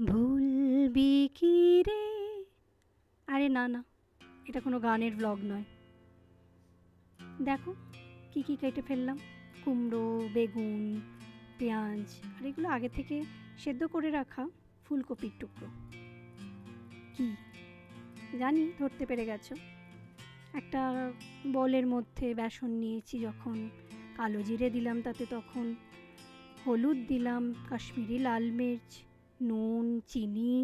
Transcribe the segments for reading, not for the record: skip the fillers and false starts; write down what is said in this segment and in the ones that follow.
ভুলবি কি রে। আরে না না, এটা কোনো গানের ব্লগ নয়। দেখো কি কি কেটে ফেললাম, কুমড়ো, বেগুন, পেঁয়াজ, আর এগুলো আগে থেকে সেদ্ধ করে রাখা ফুলকপির টুকরো। কি জানি ধরতে পেরে গেছো। একটা বলের মধ্যে বেসন নিয়েছি, যখন কালো জিরে দিলাম তাতে, তখন হলুদ দিলাম, কাশ্মীরি লাল মির্চ, নুন, চিনি,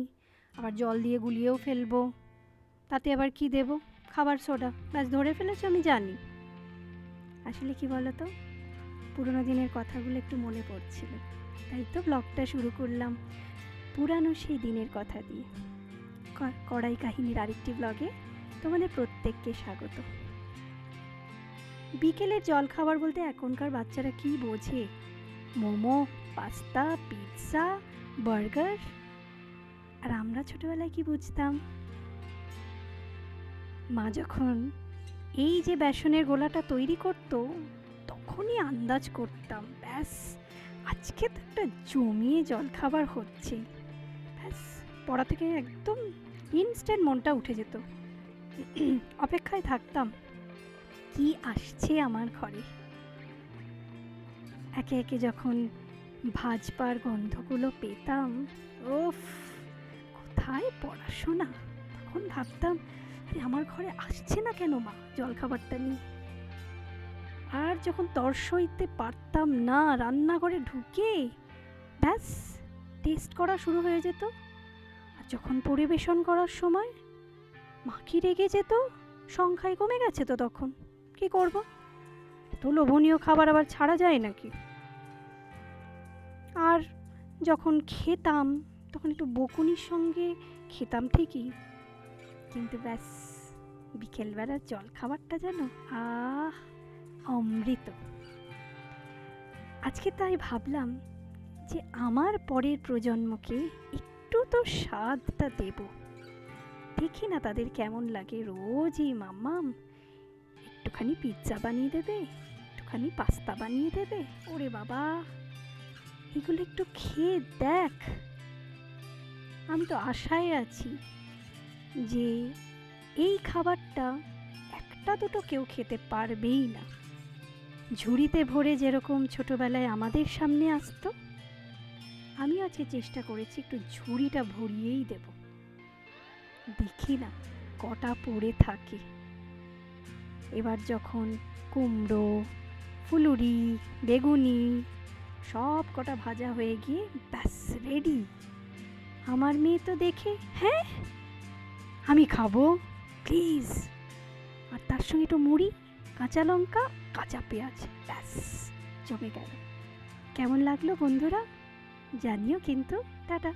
আবার জল দিয়ে গুলিয়েও ফেলবো। তাতে আবার কি দেব? খাবার সোডা। ব্যাস ধরে ফেলেছো, আমি জানি। আসলে কি বলো তো, পুরোনো দিনের কথাগুলো একটু মনে পড়ছিল, তাই তো ব্লগটা শুরু করলাম পুরানো সেই দিনের কথা দিয়ে। কড়াই কাহিনীর আরেকটি ব্লগে তোমাদের প্রত্যেককে স্বাগত। বিকেলের জল খাবার বলতে এখনকার বাচ্চারা কি বোঝে? Momo, pasta, pizza, burger. আর আমরা ছোটবেলায় কি বুঝতাম? মা যখন এই যে বেসনের গোলাটা তৈরি করতো, তখনই আন্দাজ করতাম, ব্যাস আজকে তো একটা জমিয়ে জলখাবার হচ্ছে। ব্যাস পড়া থেকে একদম ইনস্ট্যান্ট মনটা উঠে যেত। অপেক্ষায় থাকতাম কি আসছে আমার ঘরে। একে একে যখন ভাজবার গন্ধগুলো পেতাম, ওফ, কোথায় পড়াশোনা! তখন ভাবতাম, আরে আমার ঘরে আসছে না কেন মা জলখাবারটা নিয়ে। আর যখন তর সইতে পারতাম না রান্নাঘরে ঢুকে, ব্যাস টেস্ট করা শুরু হয়ে যেত। আর যখন পরিবেশন করার সময় মা কি রেগে যেত, সংখ্যায় কমে গেছে তো তখন কি করব? এত লোভনীয় খাবার আবার ছাড়া যায় নাকি? আর যখন খেতাম তখন একটু বকুনির সঙ্গে খেতাম ঠিকই, কিন্তু ব্যাস বিকেলবেলার জল খাবারটা যেন অমৃত। আজকে তাই ভাবলাম যে আমার পরের প্রজন্মকে একটু তো স্বাদটা দেব। দেখি না তাদের কেমন লাগে। রোজই মাম্মাম একটুখানি পিৎজা বানিয়ে দেবে, একটুখানি পাস্তা বানিয়ে দেবে। ওরে বাবা, এগুলো একটু খেয়ে দেখ। আমি তো আশায় আছি যে এই খাবারটা একটা দুটো কেউ খেতে পারবেই না। ঝুড়িতে ভরে যেরকম ছোটবেলায় আমাদের সামনে আসতো, আমি আজকে চেষ্টা করেছি একটু ঝুড়িটা ভরিয়েই দেব। দেখি না কটা পড়ে থাকে। এবার যখন কুমড়ো, ফুলুরি, বেগুনি সব কটা ভাজা হয়ে গিয়ে ব্যাস রেডি, আমার মেয়ে তো দেখে, হ্যাঁ আমি খাবো প্লিজ। আর তার সঙ্গে একটু মুড়ি, কাঁচা লঙ্কা, কাঁচা পেঁয়াজ, ব্যাস জমে গেল। কেমন লাগলো বন্ধুরা? জানিও কিন্তু। টাটা।